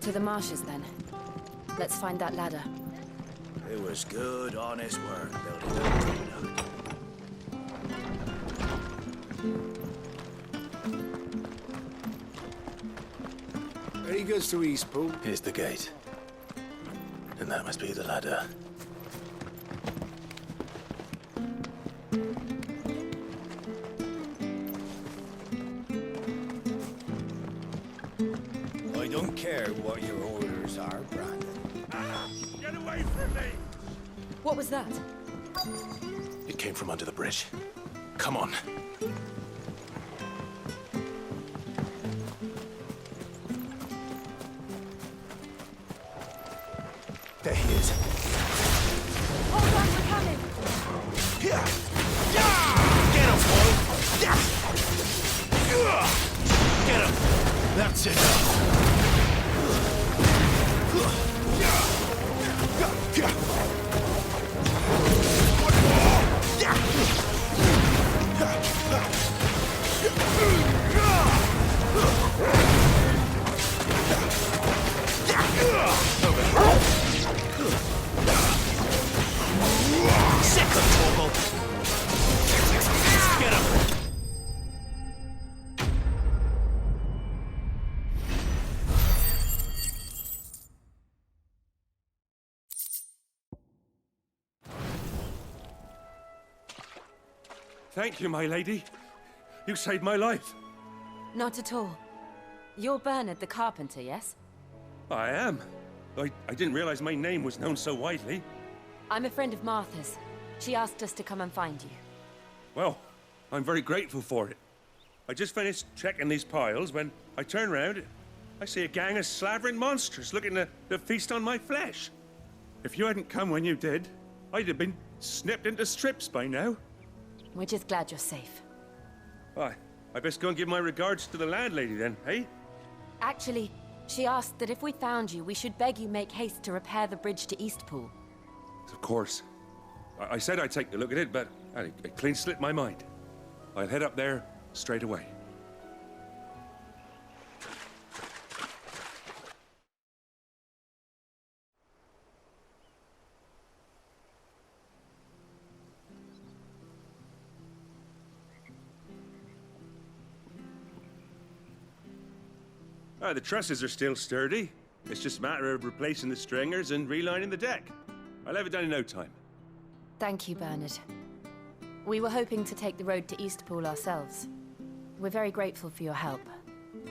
To the marshes, then. Let's find that ladder. It was good, honest work building that aqueduct. Any goods to Eastpool? Here's the gate. And that must be the ladder. I don't care what your orders are, Brandon. Get away from me! What was that? It came from under the bridge. Come on. There he is. Hold on, we're coming! Yeah! Get him, boy! Get him! That's enough! Get him! Thank you, my lady. You saved my life. Not at all. You're Bernard the carpenter, yes? I am. I didn't realize my name was known so widely. I'm a friend of Martha's. She asked us to come and find you. Well, I'm very grateful for it. I just finished checking these piles when I turn round. I see a gang of slavering monsters looking to feast on my flesh. If you hadn't come when you did, I'd have been snipped into strips by now. We're just glad you're safe. I best go and give my regards to the landlady then, eh? Actually, she asked that if we found you, we should beg you make haste to repair the bridge to Eastpool. Of course. I said I'd take a look at it, but it clean slipped my mind. I'll head up there straight away. The trusses are still sturdy. It's just a matter of replacing the stringers and relining the deck. I'll have it done in no time. Thank you, Bernard. We were hoping to take the road to Eastpool ourselves. We're very grateful for your help.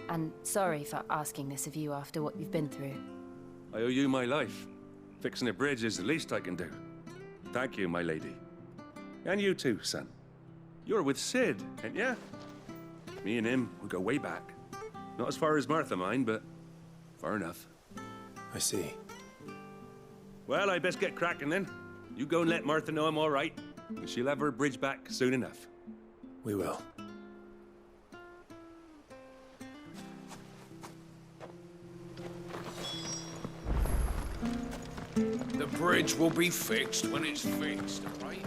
And sorry for asking this of you after what you've been through. I owe you my life. Fixing a bridge is the least I can do. Thank you, my lady. And you too, son. You're with Sid, ain't ya? Me and him, we go way back. Not as far as Martha, mind, but far enough. I see. Well, I best get cracking then. You go and let Martha know I'm all right, and she'll have her bridge back soon enough. We will. The bridge will be fixed when it's fixed, right?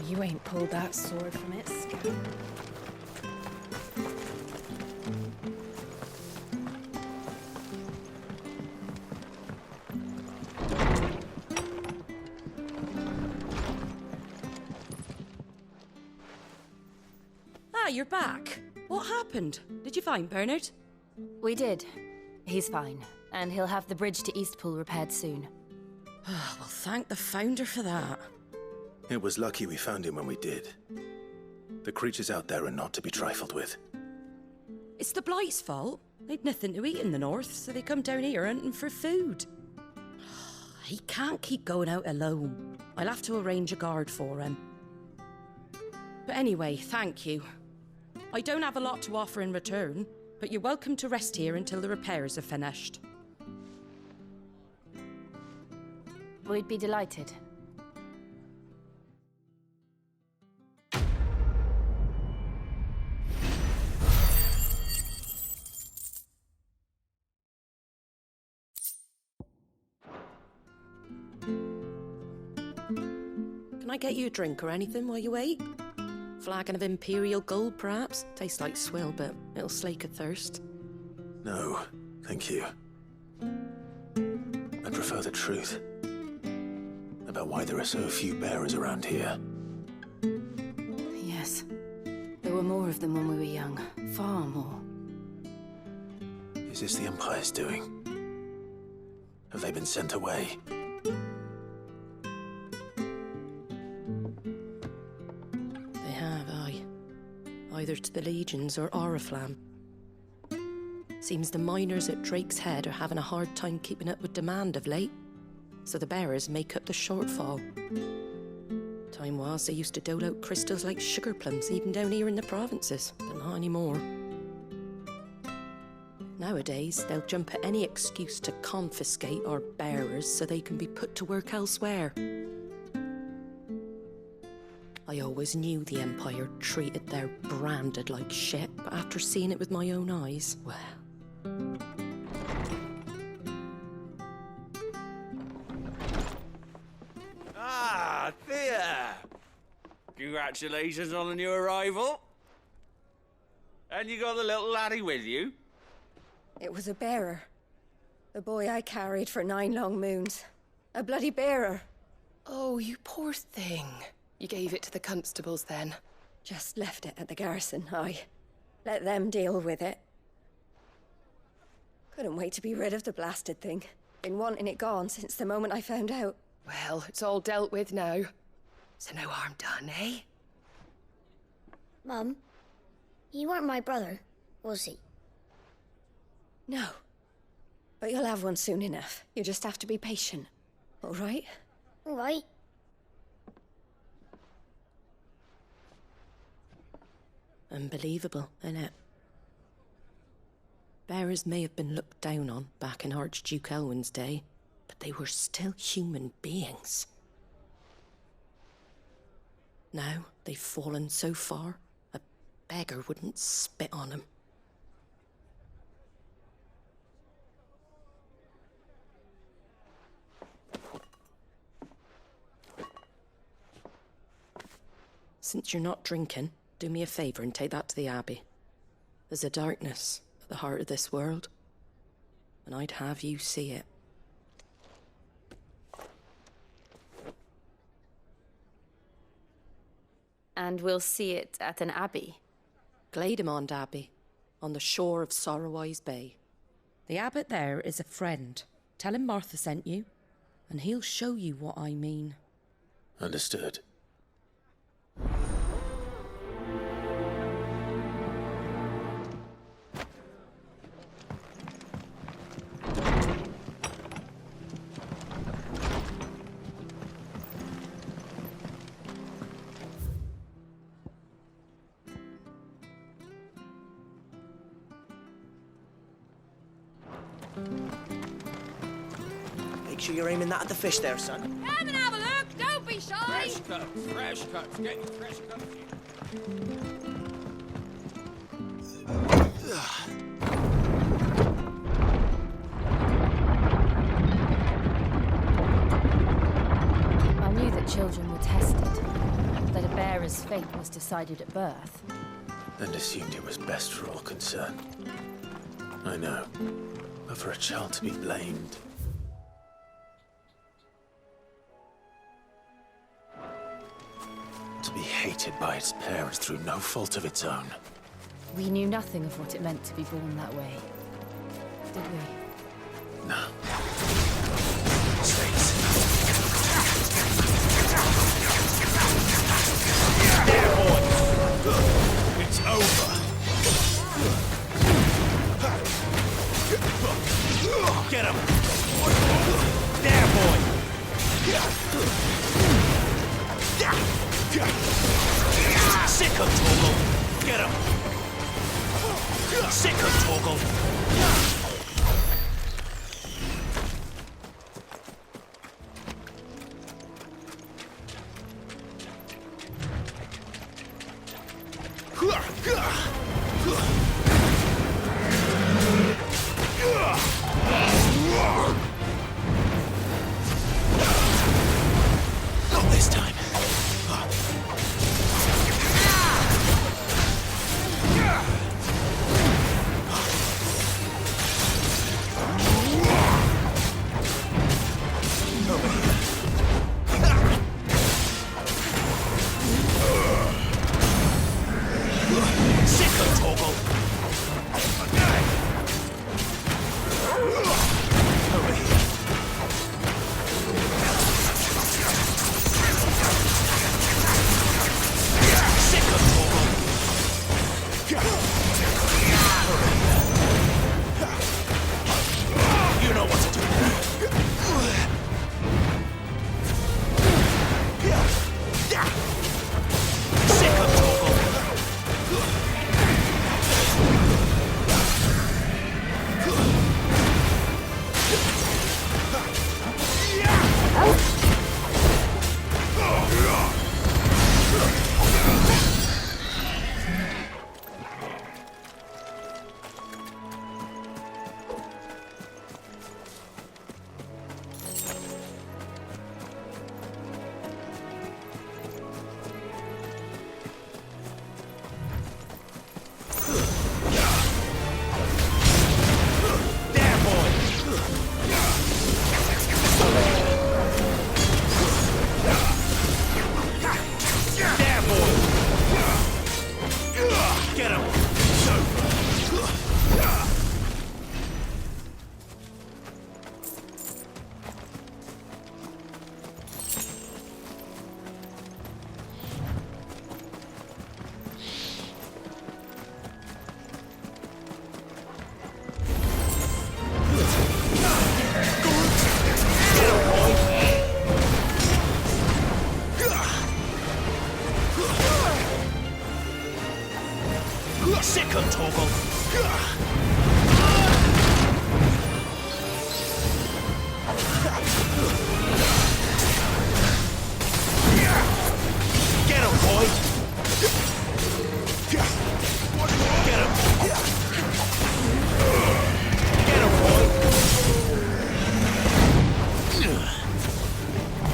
You ain't pulled that sword from its scabbard. Ah, you're back. What happened? Did you find Bernard? We did. He's fine, and he'll have the bridge to Eastpool repaired soon. Well, thank the Founder for that. It was lucky we found him when we did. The creatures out there are not to be trifled with. It's the Blight's fault. They'd nothing to eat in the north, so they come down here hunting for food. He can't keep going out alone. I'll have to arrange a guard for him. But anyway, thank you. I don't have a lot to offer in return, but you're welcome to rest here until the repairs are finished. We'd be delighted. I get you a drink or anything while you wait? Flagon of Imperial Gold, perhaps? Tastes like swill, but it'll slake a thirst. No, thank you. I prefer the truth. About why there are so few bearers around here. Yes. There were more of them when we were young. Far more. Is this the Empire's doing? Have they been sent away? They have, aye. Either to the Legions or Oriflamme. Seems the miners at Drake's Head are having a hard time keeping up with demand of late, so the bearers make up the shortfall. Time was they used to dole out crystals like sugar plums even down here in the provinces, but not anymore. Nowadays, they'll jump at any excuse to confiscate our bearers so they can be put to work elsewhere. I always knew the Empire treated their branded like shit, but after seeing it with my own eyes, well... Ah, Thea! Congratulations on the new arrival. And you got the little laddie with you? It was a bearer. The boy I carried for 9 long moons. A bloody bearer. Oh, you poor thing. You gave it to the constables then? Just left it at the garrison, I let them deal with it. Couldn't wait to be rid of the blasted thing. Been wanting it gone since the moment I found out. Well, it's all dealt with now. So no harm done, eh? Mum, you weren't my brother, was he? No. But you'll have one soon enough. You just have to be patient. All right? All right. Unbelievable, innit? Bearers may have been looked down on back in Archduke Elwin's day, but they were still human beings. Now they've fallen so far, a beggar wouldn't spit on them. Since you're not drinking, do me a favour and take that to the Abbey. There's a darkness at the heart of this world, and I'd have you see it. And we'll see it at an abbey. Glademond Abbey, on the shore of Sorrowwise Bay. The abbot there is a friend. Tell him Martha sent you, and he'll show you what I mean. Understood. Make sure you're aiming that at the fish there, son. Come and have a look! Don't be shy! Fresh cuts, fresh cuts. Get your fresh cuts here. I knew that children were tested, that a bearer's fate was decided at birth. And assumed it was best for all concerned. I know. But for a child to be blamed... to be hated by its parents through no fault of its own. We knew nothing of what it meant to be born that way, did we? No. States. There, boy! It's over! Get him! There, boy! Sick of Torgal! Get him! Sick of Torgal! Not this time. Torgal. Get him, boy! Get him! Get him, boy!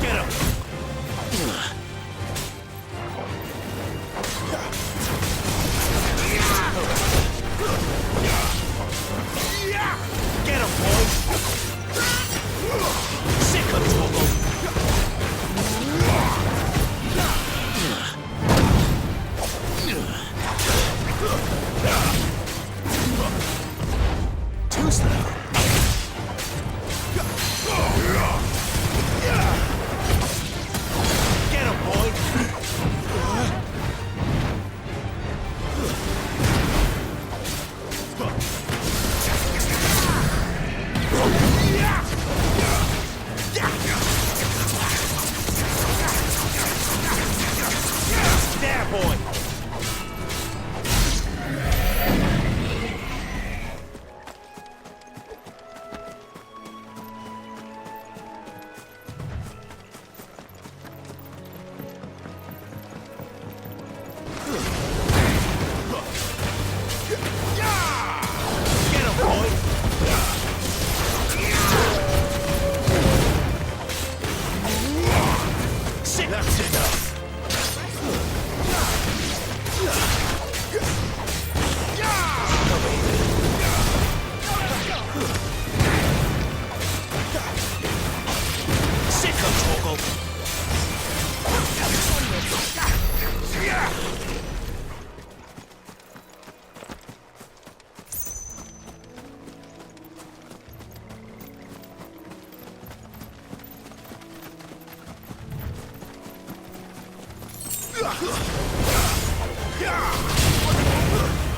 Get him! Get him, boy! Sick of Torgal! Too slow. Get him, boy! There, boy! Get him, boy! Sick. That's enough. Sick of Torgal.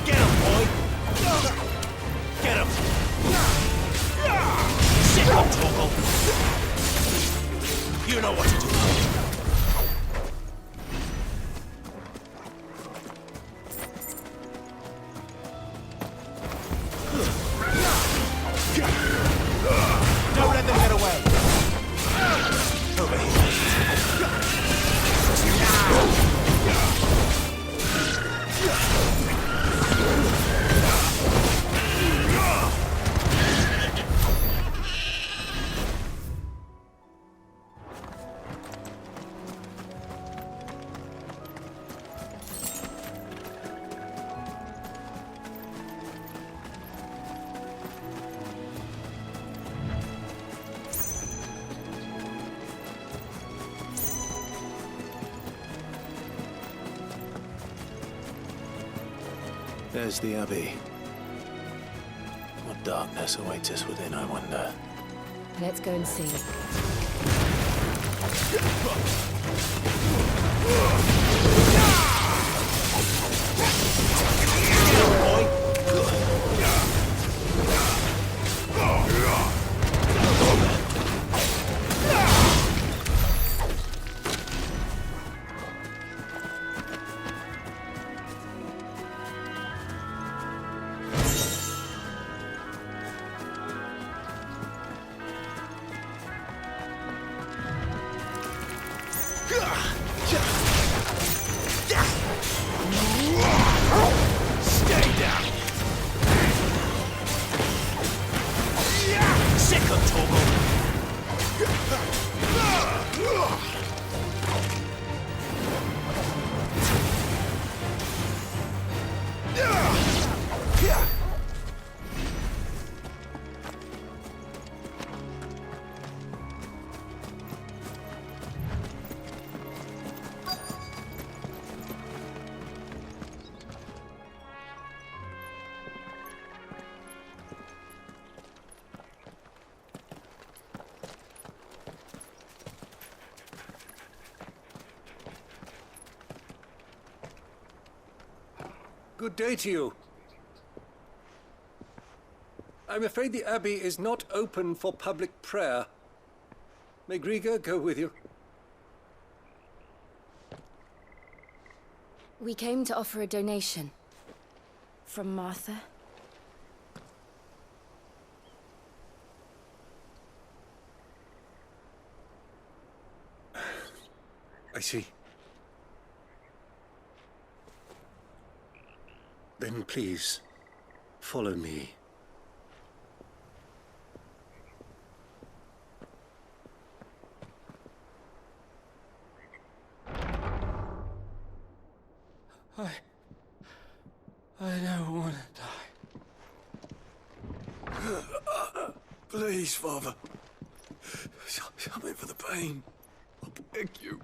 Get him, boy! Get him! Sick of Torgal! You know what to do. Don't let them get away! Over here. There's the Abbey. What darkness awaits us within, I wonder. Let's go and see. Stay down! Sick of Torgal! Good day to you. I'm afraid the Abbey is not open for public prayer. May Griga go with you? We came to offer a donation. from Martha? I see. Then please, follow me. I don't want to die. Please, Father. Shut me for the pain. I beg you.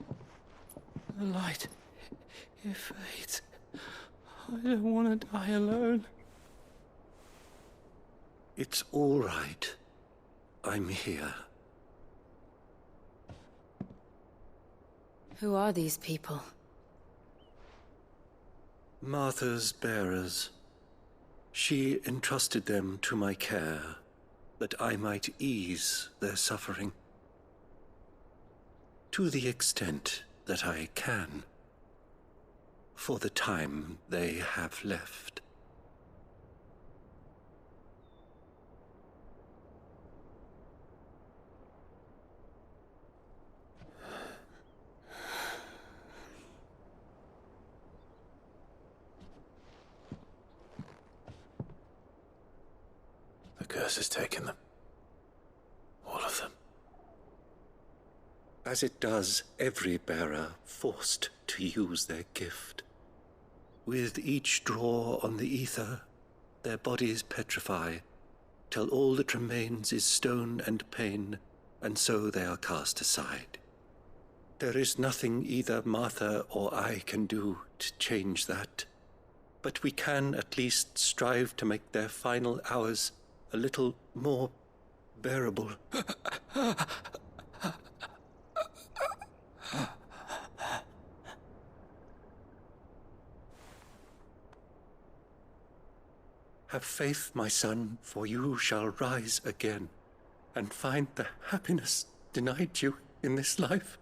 The light, it fades. I don't want to die alone. It's all right. I'm here. Who are these people? Martha's bearers. She entrusted them to my care, that I might ease their suffering. To the extent that I can, for the time they have left. The curse has taken them. All of them. As it does every bearer forced to use their gift. With each draw on the ether, their bodies petrify, till all that remains is stone and pain, and so they are cast aside. There is nothing either Martha or I can do to change that, but we can at least strive to make their final hours a little more bearable. Have faith, my son, for you shall rise again and find the happiness denied you in this life.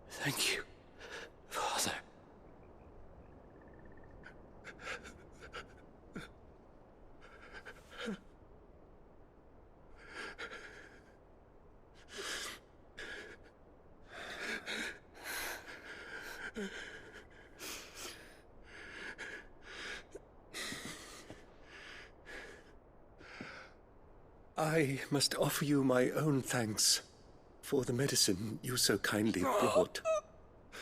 Thank you, Father. I must offer you my own thanks for the medicine you so kindly brought.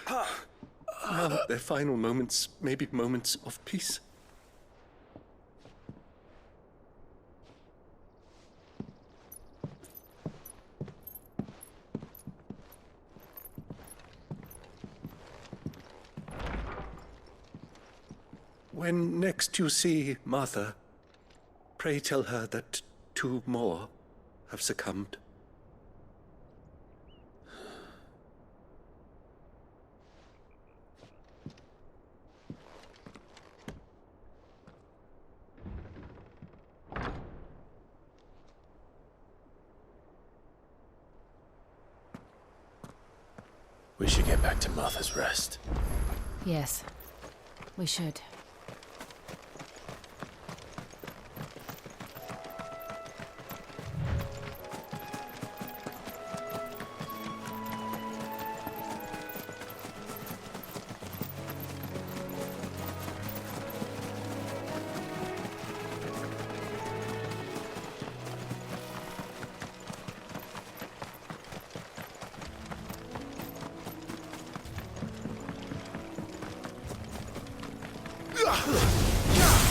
Now their final moments may be moments of peace. When next you see Martha, pray tell her that 2 more have succumbed. We should get back to Martha's Rest. Yes, we should.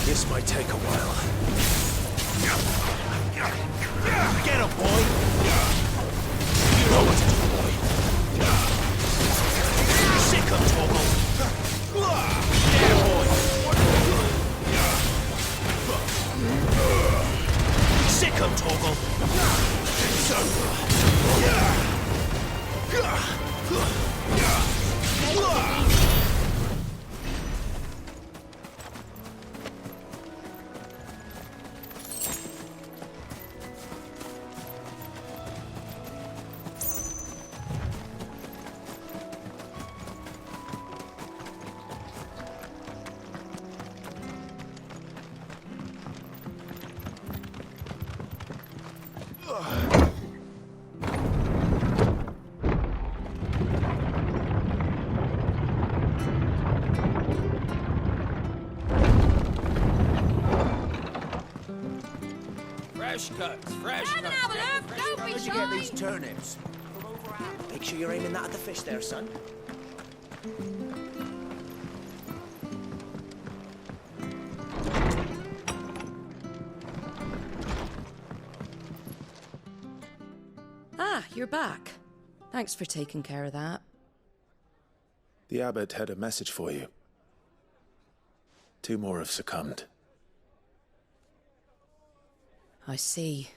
This might take a while. Get him, boy! You know what to do, boy. Sick him, Toggle! Yeah, boy! Sick him, Toggle! It's over! Fresh cuts, fresh cuts. Where'd you get these turnips? Make sure you're aiming that at the fish there, son. Ah, you're back. Thanks for taking care of that. The abbot had a message for you. 2 more have succumbed. I see.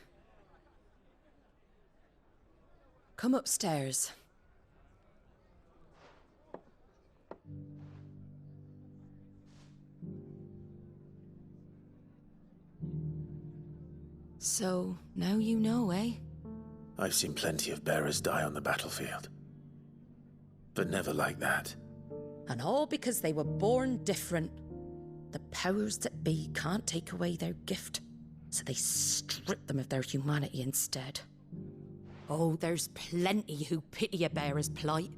Come upstairs. So, now you know, eh? I've seen plenty of bearers die on the battlefield. But never like that. And all because they were born different. The powers that be can't take away their gift, so they strip them of their humanity instead. Oh, there's plenty who pity a bearer's plight.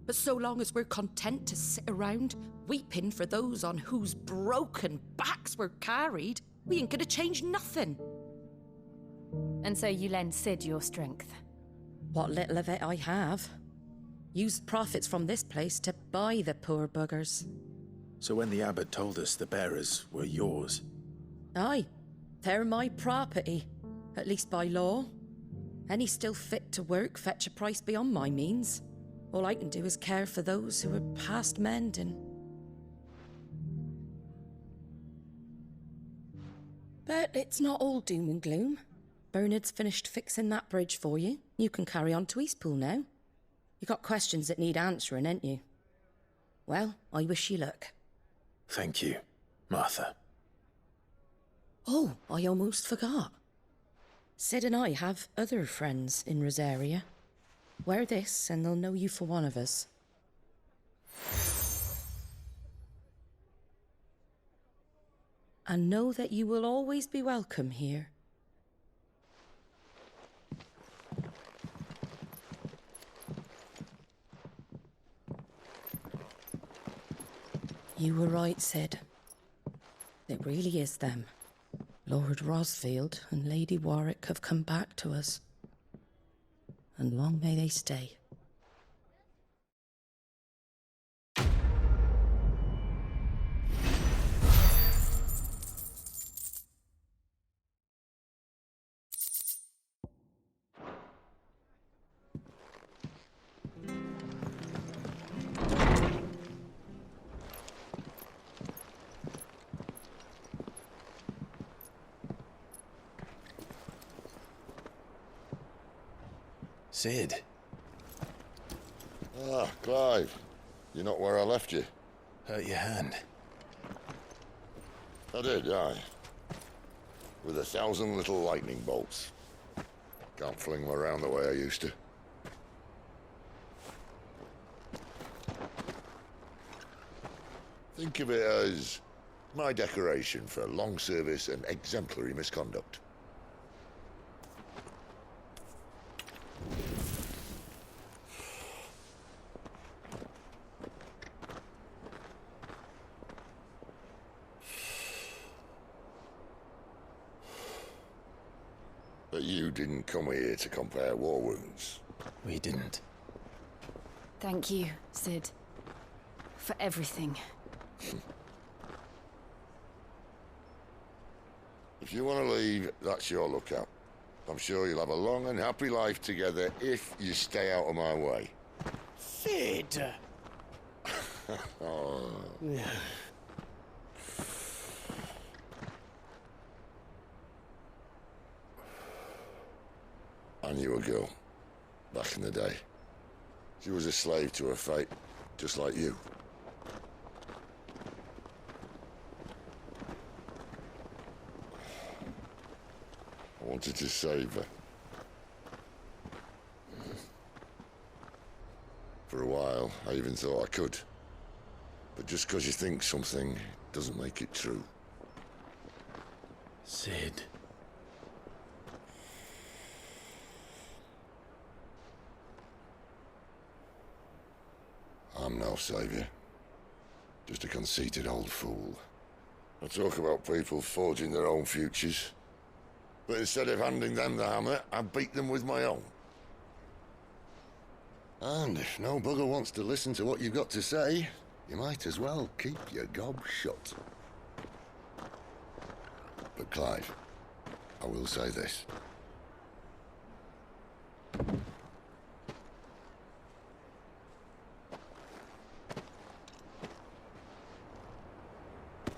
But so long as we're content to sit around, weeping for those on whose broken backs we're carried, we ain't gonna change nothing. And so you lend Sid your strength? What little of it I have. Used profits from this place to buy the poor buggers. So when the abbot told us the bearers were yours... Aye, they're my property, at least by law. Any still fit to work fetch a price beyond my means. All I can do is care for those who are past mending. But it's not all doom and gloom. Bernard's finished fixing that bridge for you. You can carry on to Eastpool now. You got questions that need answering, ain't you? Well, I wish you luck. Thank you, Martha. Oh, I almost forgot. Sid and I have other friends in Rosaria. Wear this and they'll know you for one of us. And know that you will always be welcome here. You were right, Sid. It really is them. Lord Rosfield and Lady Warwick have come back to us. And long may they stay. Sid. Ah, Clive. You're not where I left you. Hurt your hand. I did, aye. With 1,000 little lightning bolts. Can't fling them around the way I used to. Think of it as my decoration for long service and exemplary misconduct. But you didn't come here to compare war wounds. We didn't. Thank you, Sid. For everything. If you want to leave, that's your lookout. I'm sure you'll have a long and happy life together if you stay out of my way. Sid! Oh. I knew a girl, back in the day. She was a slave to her fate, just like you. I wanted to save her. For a while, I even thought I could. But just because you think something doesn't make it true. Sid. no saviour. Just a conceited old fool. I talk about people forging their own futures. But instead of handing them the hammer, I beat them with my own. And if no bugger wants to listen to what you've got to say, you might as well keep your gob shut. But Clive, I will say this.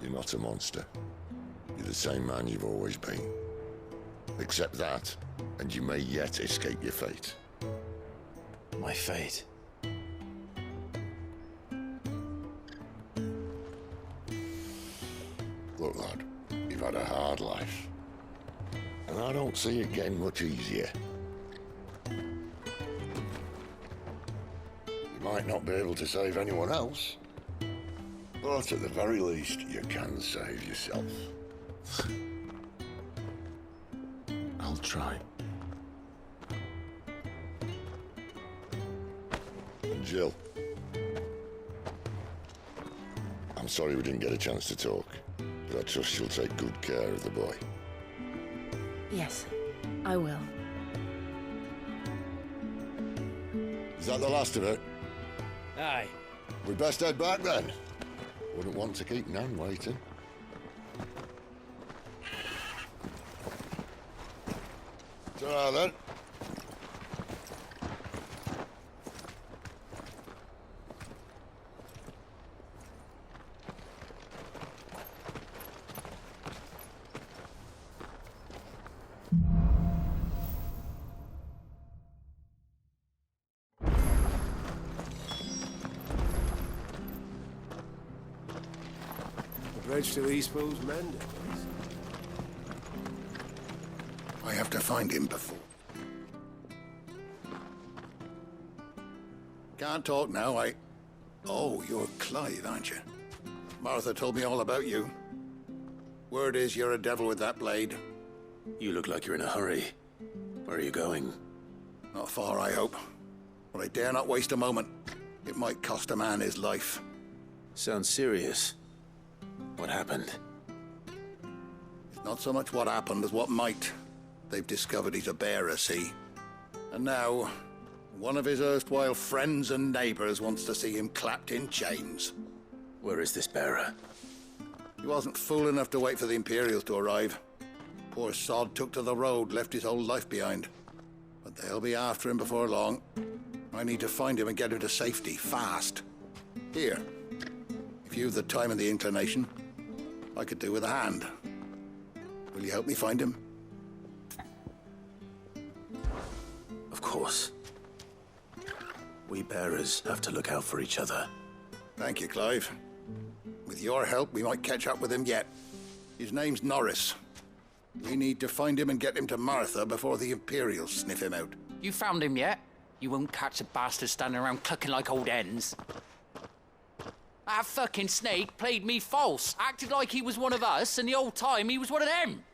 You're not a monster. You're the same man you've always been. Accept that, and you may yet escape your fate. My fate? Look, lad, you've had a hard life. And I don't see it getting much easier. You might not be able to save anyone else, but at the very least, you can save yourself. I'll try. And Jill, I'm sorry we didn't get a chance to talk, but I trust you'll take good care of the boy. Yes, I will. Is that the last of it? Aye. We'd best head back then. Wouldn't want to keep Nan waiting. Ta-ra then. The bridge to Eastpool's mended. I have to find him before. Can't talk now, Oh, you're Clive, aren't you? Martha told me all about you. Word is you're a devil with that blade. You look like you're in a hurry. Where are you going? Not far, I hope. But I dare not waste a moment. It might cost a man his life. Sounds serious. What happened? It's not so much what happened as what might. They've discovered he's a bearer, see? And now, one of his erstwhile friends and neighbors wants to see him clapped in chains. Where is this bearer? He wasn't fool enough to wait for the Imperials to arrive. Poor sod took to the road, left his whole life behind. But they'll be after him before long. I need to find him and get him to safety, fast. Here, if you've the time and the inclination, I could do with a hand. Will you help me find him? Of course. We bearers have to look out for each other. Thank you, Clive. With your help, we might catch up with him yet. His name's Norris. We need to find him and get him to Martha before the Imperials sniff him out. You found him yet? You won't catch a bastard standing around clucking like old hens. That fucking snake played me false, acted like he was one of us, and the whole time he was one of them.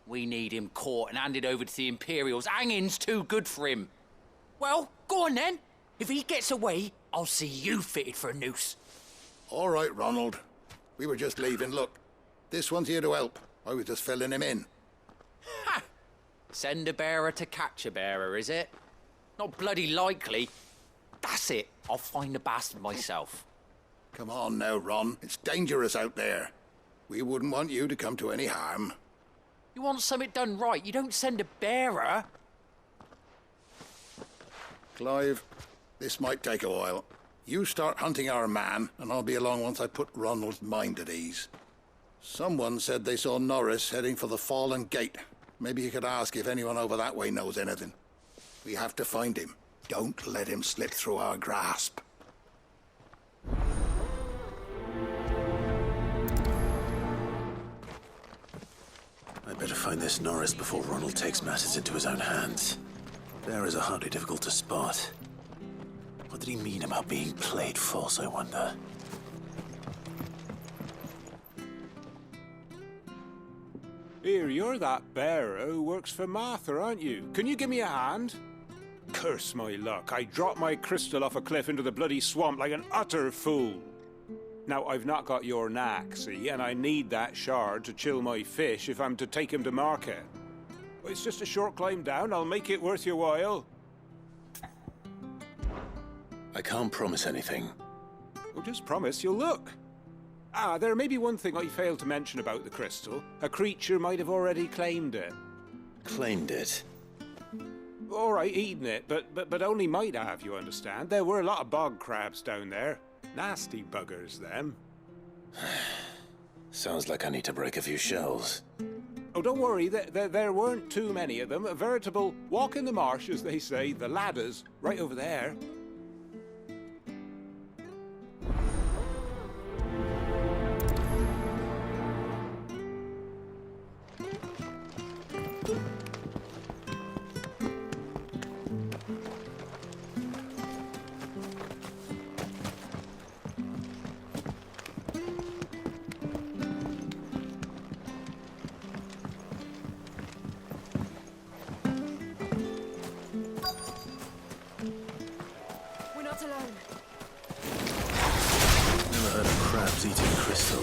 We need him caught and handed over to the Imperials. Hanging's too good for him. Well, go on then. If he gets away, I'll see you fitted for a noose. All right, Ronald. We were just leaving. Look, this one's here to help. I was just filling him in. Ha! Send a bearer to catch a bearer, is it? Not bloody likely. That's it. I'll find the bastard myself. Come on now, Ron. It's dangerous out there. We wouldn't want you to come to any harm. You want something done right, you don't send a bearer. Clive, this might take a while. You start hunting our man, and I'll be along once I put Ronald's mind at ease. Someone said they saw Norris heading for the Fallen Gate. Maybe you could ask if anyone over that way knows anything. We have to find him. Don't let him slip through our grasp. I better find this Norris before Ronald takes matters into his own hands. Bearers are hardly difficult to spot. What did he mean about being played false, I wonder? Here, you're that bearer who works for Martha, aren't you? Can you give me a hand? Curse my luck. I dropped my crystal off a cliff into the bloody swamp like an utter fool. Now, I've not got your knack, see, and I need that shard to chill my fish if I'm to take him to market. It's just a short climb down. I'll make it worth your while. I can't promise anything. Well, just promise you'll look. Ah, there may be one thing I failed to mention about the crystal. A creature might have already claimed it. Claimed it? All right, eaten it, but only might have, you understand. There were a lot of bog crabs down there. Nasty buggers, them. Sounds like I need to break a few shells. Oh, don't worry, there weren't too many of them. A veritable walk in the marsh, as they say, the ladders, right over there. Eating crystal.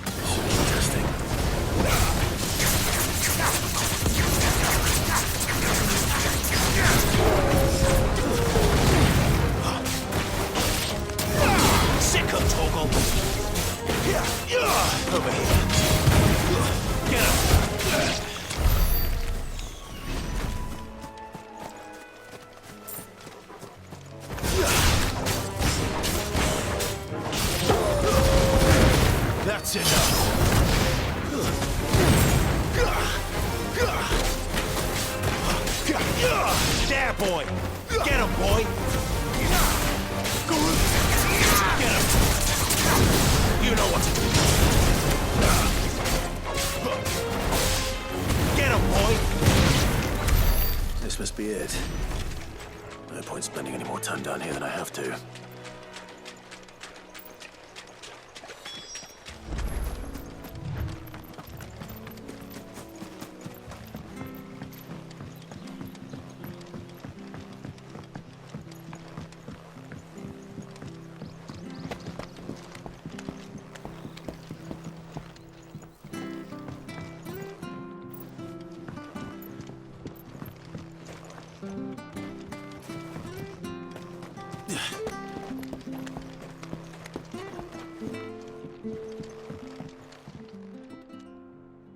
This should be interesting. Sick of Toggle! Over here! Get him! That's enough. There, boy. Get him, boy. Get him. You know what to do. Get him, boy. This must be it. No point spending any more time down here than I have to.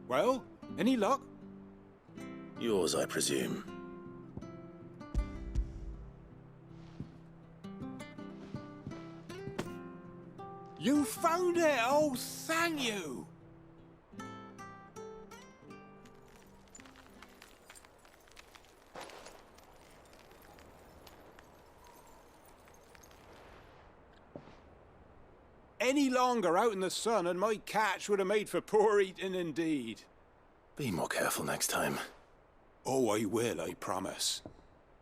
Well, any luck? Yours, I presume. You found it! Oh, thank you! Any longer out in the sun and my catch would have made for poor eating indeed. Be more careful next time. Oh, I will, I promise.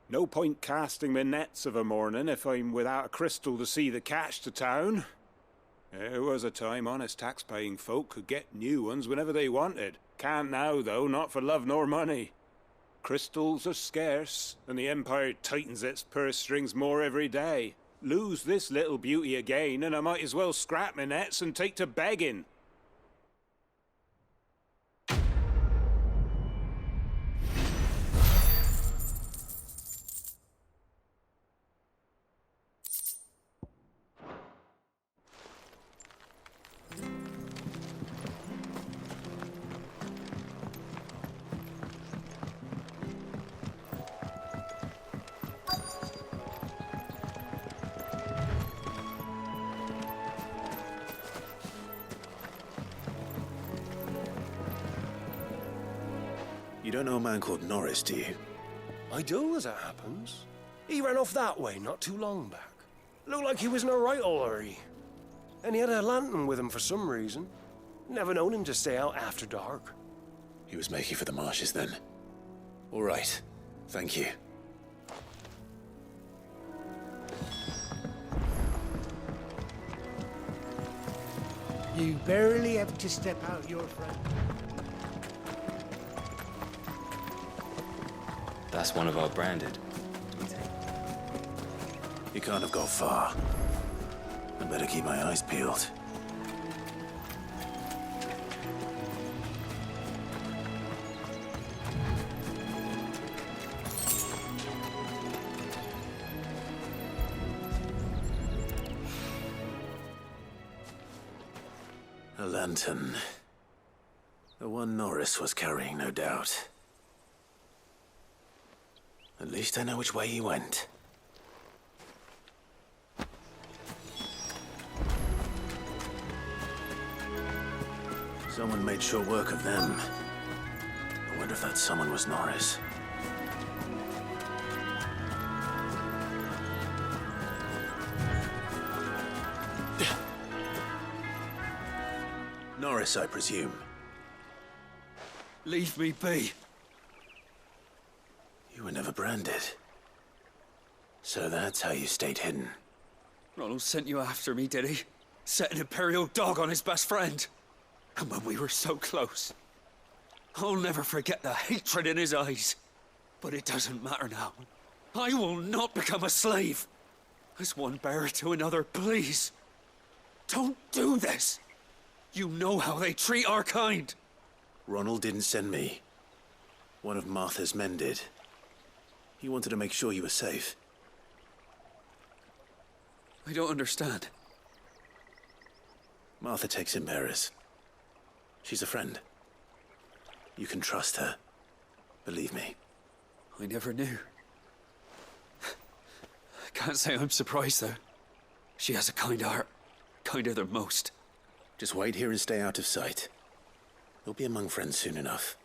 No point casting my nets of a morning if I'm without a crystal to see the catch to town. There was a time honest tax-paying folk could get new ones whenever they wanted. Can't now, though, not for love nor money. Crystals are scarce, and the Empire tightens its purse strings more every day. Lose this little beauty again, and I might as well scrap my nets and take to begging. You don't know a man called Norris, do you? I do, as it happens. He ran off that way not too long back. Looked like he was in a right old hurry. And he had a lantern with him for some reason. Never known him to stay out after dark. He was making for the marshes then. All right. Thank you. You barely have to step out your front. That's one of our branded. You can't have got far. I better keep my eyes peeled. A lantern. The one Norris was carrying, no doubt. At least I know which way he went. Someone made short work of them. I wonder if that someone was Norris. Norris, I presume. Leave me be. You were never branded. So that's how you stayed hidden. Ronald sent you after me, did he? Set an Imperial dog on his best friend. And when we were so close. I'll never forget the hatred in his eyes. But it doesn't matter now. I will not become a slave. As one bearer to another, please. Don't do this. You know how they treat our kind. Ronald didn't send me. One of Martha's men did. He wanted to make sure you were safe. I don't understand. Martha takes in bearers. She's a friend. You can trust her. Believe me. I never knew. I can't say I'm surprised, though. She has a kind heart. Kinder than most. Just wait here and stay out of sight. You'll be among friends soon enough.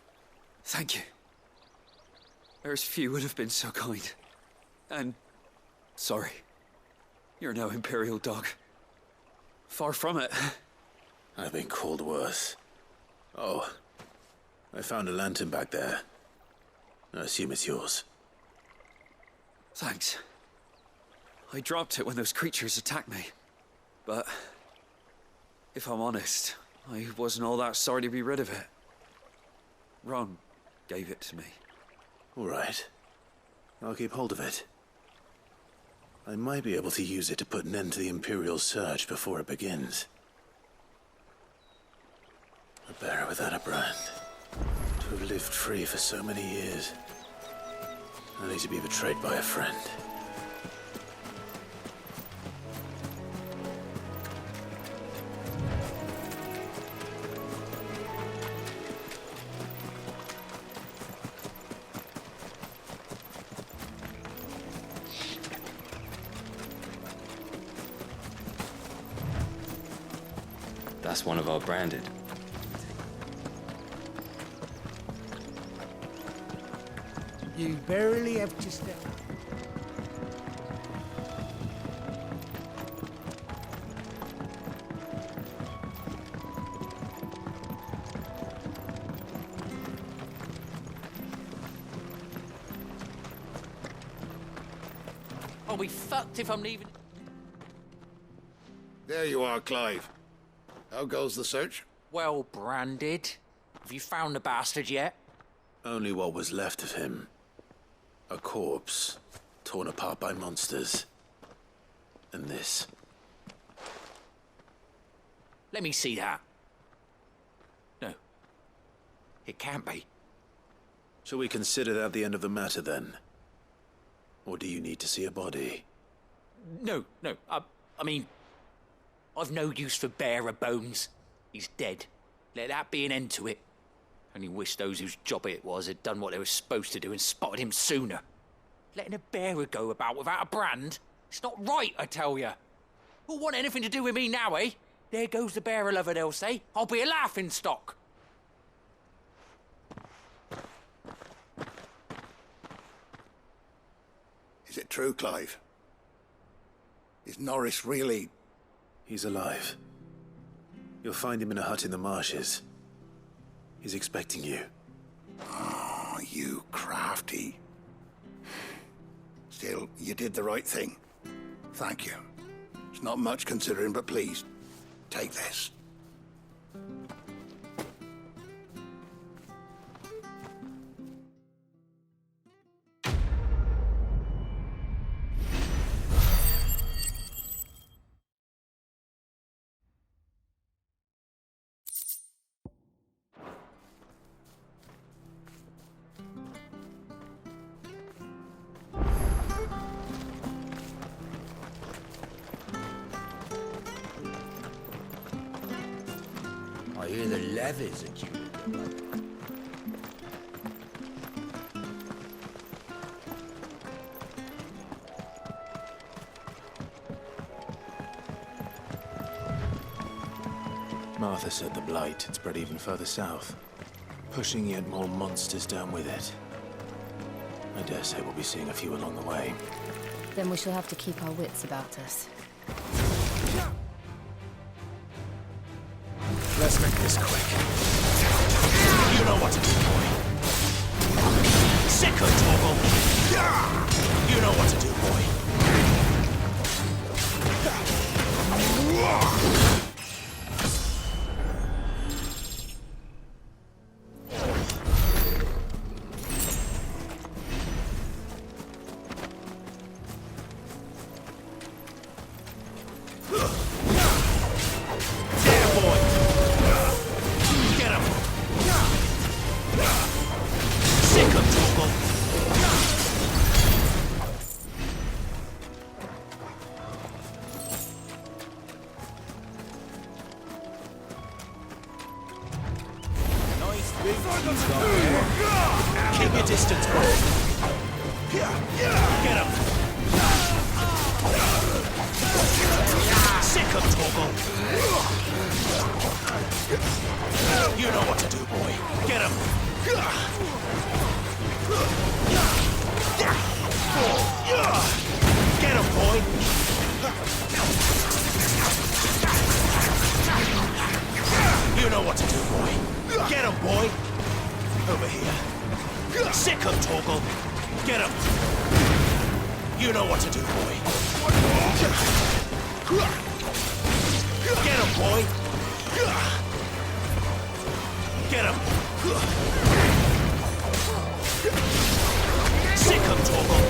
Thank you. There's few would have been so kind. And... sorry. You're no Imperial dog. Far from it. I've been called worse. Oh. I found a lantern back there. I assume it's yours. Thanks. I dropped it when those creatures attacked me. But... if I'm honest, I wasn't all that sorry to be rid of it. Ron gave it to me. All right. I'll keep hold of it. I might be able to use it to put an end to the Imperial surge before it begins. A bearer without a brand. To have lived free for so many years. Only to be betrayed by a friend. That's one of our branded. You barely have to step. I'll be fucked if I'm leaving. There you are, Clive. How goes the search? Well branded. Have you found the bastard yet? Only what was left of him. A corpse, torn apart by monsters. And this. Let me see that. No. It can't be. Shall we consider that the end of the matter, then? Or do you need to see a body? No. I mean... I've no use for bearer bones. He's dead. Let that be an end to it. Only wish those whose job it was had done what they were supposed to do and spotted him sooner. Letting a bearer go about without a brand? It's not right, I tell you. Who'll want anything to do with me now, eh? There goes the bearer lover, they'll say. I'll be a laughingstock. Is it true, Clive? Is Norris really... He's alive. You'll find him in a hut in the marshes. He's expecting you. Oh, you crafty. Still, you did the right thing. Thank you. It's not much considering, but please, take this. hear the levies at you. Martha said the blight had spread even further south, pushing yet more monsters down with it. I dare say we'll be seeing a few along the way. Then we shall have to keep our wits about us. Let's make this quick. You know what to do, boy. Sick of trouble. You know what to do, boy. Keep your distance, bro. Get him. Sick of Torgal. You know what to do, boy. Get him. Get him, boy. You know what to do, boy. Get him, boy. Over here. Sick of Torgal. Get him. You know what to do, boy. Get him, boy. Get him. Sick of Torgal.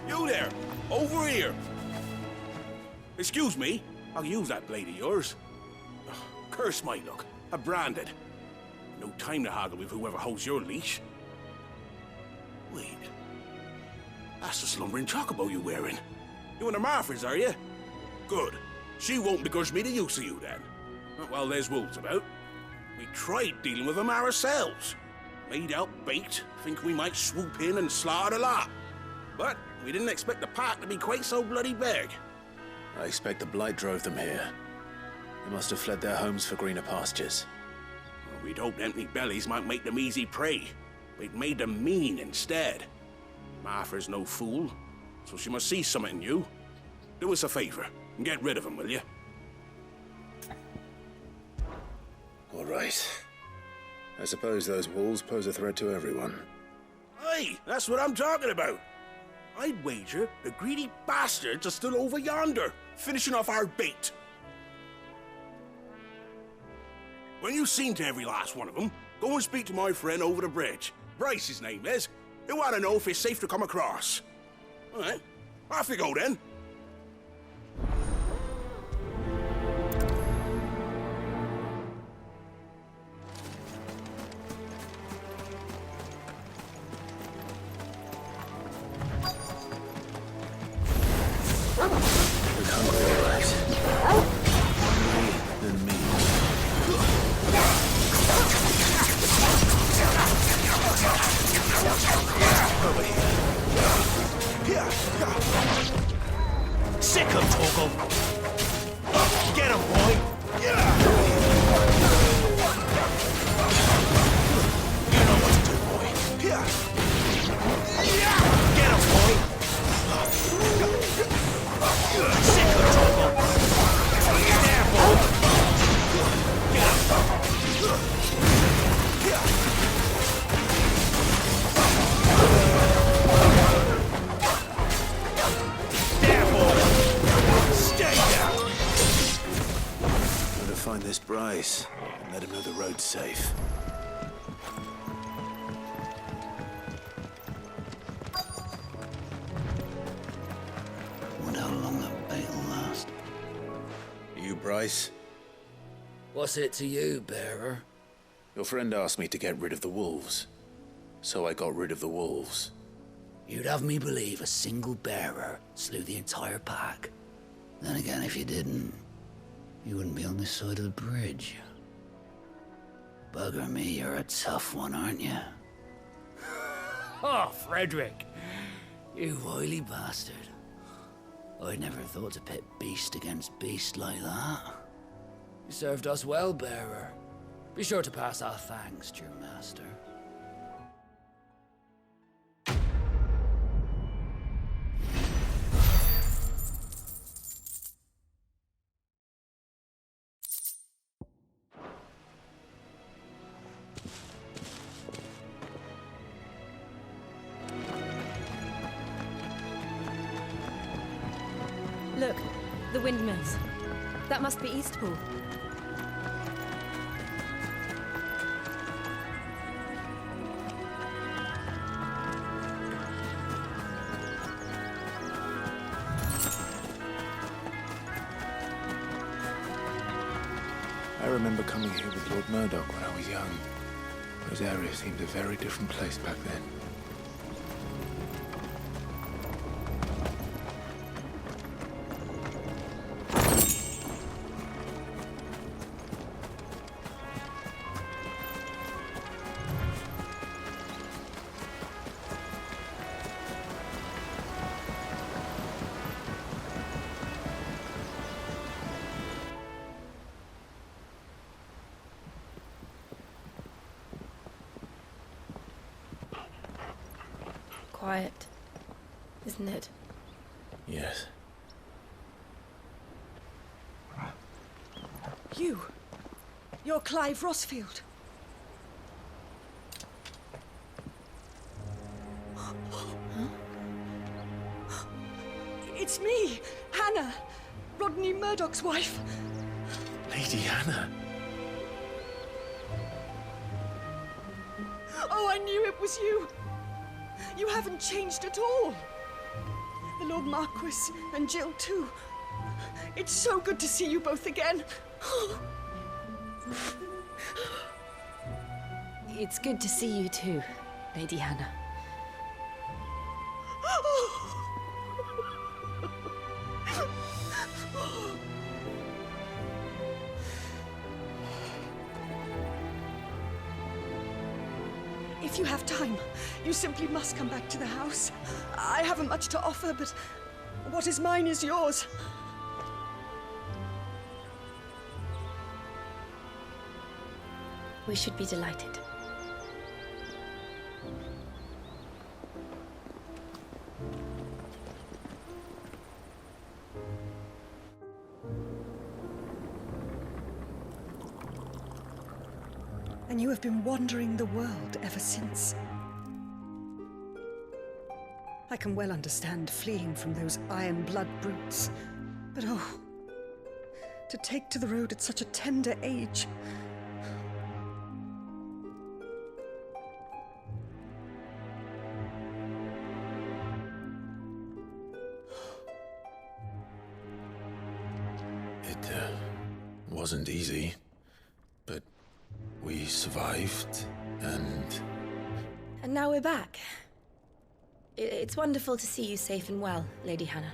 You there! Over here! Excuse me, I'll use that blade of yours. Ugh, curse my luck. I'm branded. No time to haggle with whoever holds your leash. Wait. That's the slumbering chocobo you're wearing. You and the Marfors, are you? Good. She won't begrudge me the use of you, then. Not while there's wolves about. We tried dealing with them ourselves. Made out baked, think we might swoop in and slaughter the lot. But we didn't expect the pack to be quite so bloody big. I expect the blight drove them here. They must have fled their homes for greener pastures. Well, we'd hoped empty bellies might make them easy prey. We'd made them mean instead. Martha's no fool, so she must see something in you. Do us a favor and get rid of them, will you? All right. I suppose those wolves pose a threat to everyone. Aye, that's what I'm talking about. I'd wager the greedy bastards are still over yonder, finishing off our bait. When you've seen to every last one of them, go and speak to my friend over the bridge. Bryce, his name is. He'll want to know if it's safe to come across. All right, off you go then. Bryce and let him know the road's safe. Wonder how long that bait'll last. You, Bryce? What's it to you, bearer? Your friend asked me to get rid of the wolves. So I got rid of the wolves. You'd have me believe a single bearer slew the entire pack. Then again, if you didn't, you wouldn't be on this side of the bridge. Bugger me, you're a tough one, aren't you? Oh, Frederick! You wily bastard. I'd never thought to pit beast against beast like that. You served us well, bearer. Be sure to pass our thanks to your master. Look, the windmills. That must be Eastpool. I remember coming here with Lord Murdoch when I was young. Those areas seemed a very different place back then. Quiet, isn't it? Yes. You're Clive Rossfield. It's me, Hannah, Rodney Murdoch's wife. Lady Hannah. Oh, I knew it was you. You haven't changed at all. The Lord Marquis and Jill too. It's so good to see you both again. It's good to see you too, Lady Hannah. If you have time, you simply must come back to the house. I haven't much to offer, but what is mine is yours. We should be delighted. And you have been wandering the world ever since. I can well understand fleeing from those iron blood brutes, but oh, to take to the road at such a tender age. It wasn't easy, but we survived, and now we're back. It's wonderful to see you safe and well, Lady Hannah.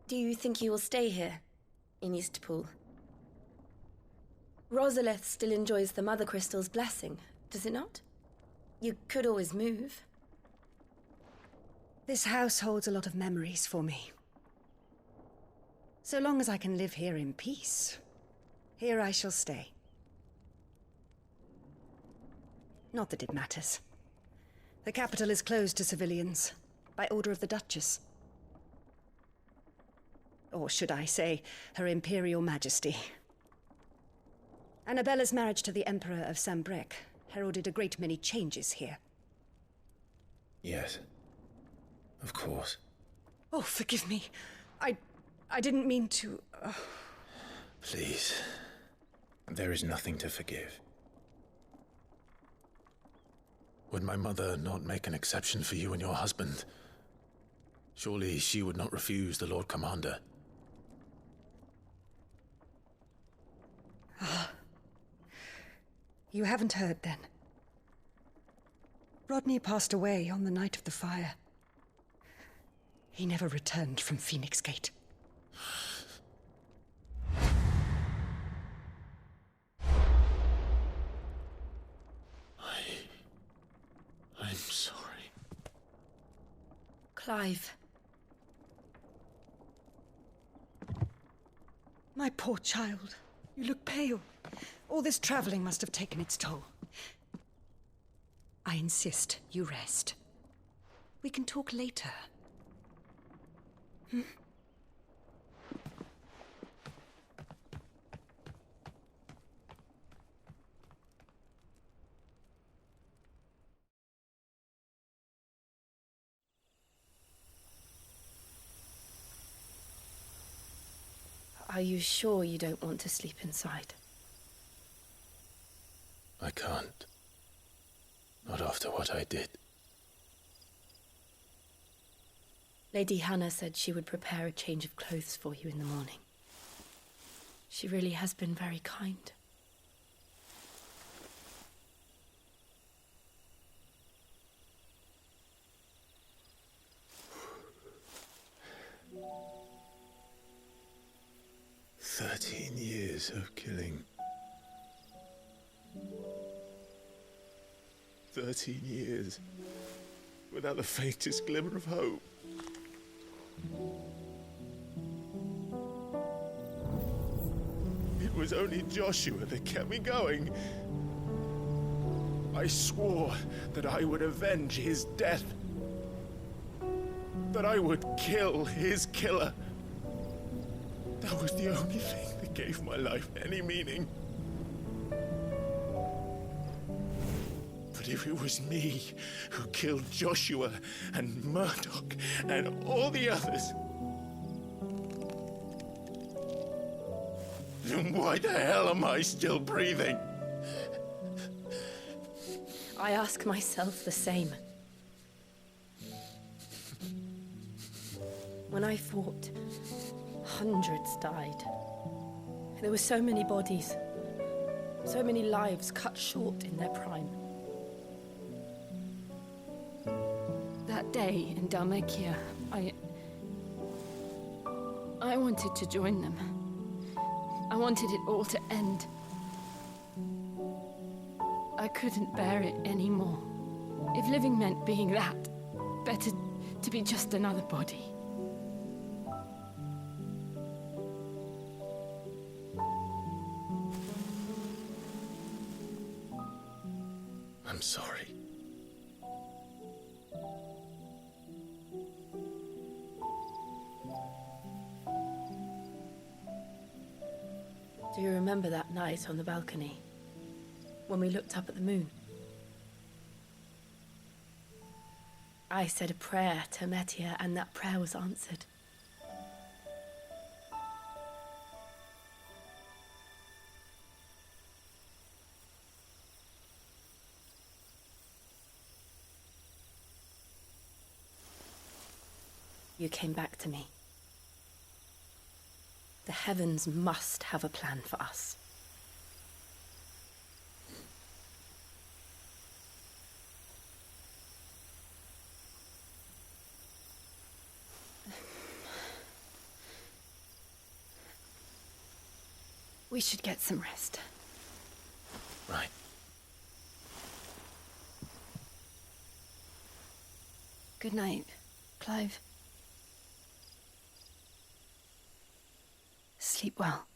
Do you think you will stay here, in Eastpool? Rosalith still enjoys the Mother Crystal's blessing, does it not? You could always move. This house holds a lot of memories for me. So long as I can live here in peace, here I shall stay. Not that it matters. The capital is closed to civilians, by order of the Duchess. Or should I say, Her Imperial Majesty. Annabella's marriage to the Emperor of Sambrec heralded a great many changes here. Yes. Of course. Oh, forgive me. I didn't mean to... Please. There is nothing to forgive. Would my mother not make an exception for you and your husband? Surely she would not refuse the Lord Commander. Ah. You haven't heard, then. Rodney passed away on the night of the fire. He never returned from Phoenix Gate. I'm sorry. Clive. My poor child. You look pale. All this traveling must have taken its toll. I insist you rest. We can talk later. Hmm? Are you sure you don't want to sleep inside? I can't. Not after what I did. Lady Hannah said she would prepare a change of clothes for you in the morning. She really has been very kind. Years of killing. 13 years without the faintest glimmer of hope. It was only Joshua that kept me going. I swore that I would avenge his death. That I would kill his killer. That was the only thing that gave my life any meaning. But if it was me who killed Joshua and Murdoch and all the others, then why the hell am I still breathing? I ask myself the same. When I fought, hundreds died. There were so many bodies, so many lives cut short in their prime. That day in Dalmekia, I wanted to join them. I wanted it all to end. I couldn't bear it anymore. If living meant being that, better to be just another body. I'm sorry. Do you remember that night on the balcony, when we looked up at the moon? I said a prayer to Metia, and that prayer was answered. You came back to me. The heavens must have a plan for us. We should get some rest. Right. Good night, Clive. Sleep well.